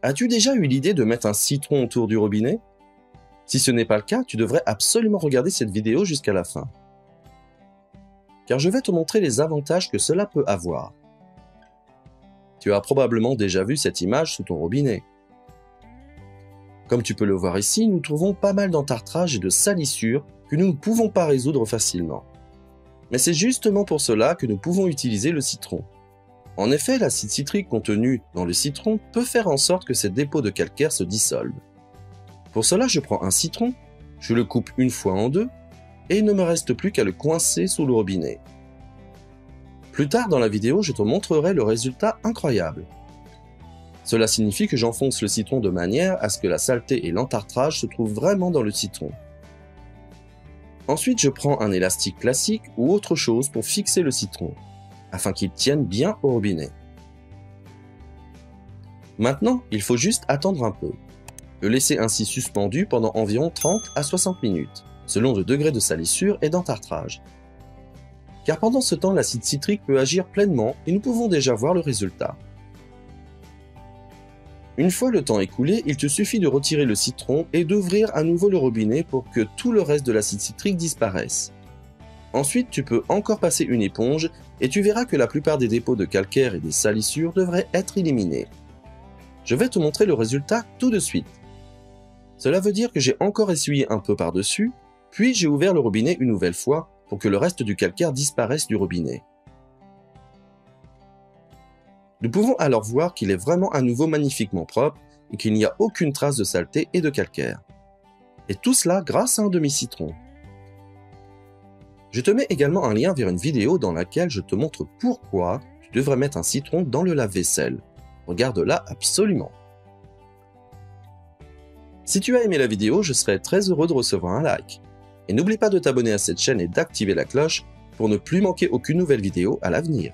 As-tu déjà eu l'idée de mettre un citron autour du robinet? Si ce n'est pas le cas, tu devrais absolument regarder cette vidéo jusqu'à la fin. Car je vais te montrer les avantages que cela peut avoir. Tu as probablement déjà vu cette image sous ton robinet. Comme tu peux le voir ici, nous trouvons pas mal d'entartrage et de salissures que nous ne pouvons pas résoudre facilement. Mais c'est justement pour cela que nous pouvons utiliser le citron. En effet, l'acide citrique contenu dans le citron peut faire en sorte que ces dépôts de calcaire se dissolvent. Pour cela, je prends un citron, je le coupe une fois en deux, et il ne me reste plus qu'à le coincer sous le robinet. Plus tard dans la vidéo, je te montrerai le résultat incroyable. Cela signifie que j'enfonce le citron de manière à ce que la saleté et l'entartrage se trouvent vraiment dans le citron. Ensuite, je prends un élastique classique ou autre chose pour fixer le citron, afin qu'il tienne bien au robinet. Maintenant, il faut juste attendre un peu. Le laisser ainsi suspendu pendant environ 30 à 60 minutes, selon le degré de salissure et d'entartrage. Car pendant ce temps, l'acide citrique peut agir pleinement et nous pouvons déjà voir le résultat. Une fois le temps écoulé, il te suffit de retirer le citron et d'ouvrir à nouveau le robinet pour que tout le reste de l'acide citrique disparaisse. Ensuite, tu peux encore passer une éponge et tu verras que la plupart des dépôts de calcaire et des salissures devraient être éliminés. Je vais te montrer le résultat tout de suite. Cela veut dire que j'ai encore essuyé un peu par-dessus, puis j'ai ouvert le robinet une nouvelle fois pour que le reste du calcaire disparaisse du robinet. Nous pouvons alors voir qu'il est vraiment à nouveau magnifiquement propre et qu'il n'y a aucune trace de saleté et de calcaire. Et tout cela grâce à un demi-citron. Je te mets également un lien vers une vidéo dans laquelle je te montre pourquoi tu devrais mettre un citron dans le lave-vaisselle. Regarde-la absolument. Si tu as aimé la vidéo, je serais très heureux de recevoir un like. Et n'oublie pas de t'abonner à cette chaîne et d'activer la cloche pour ne plus manquer aucune nouvelle vidéo à l'avenir.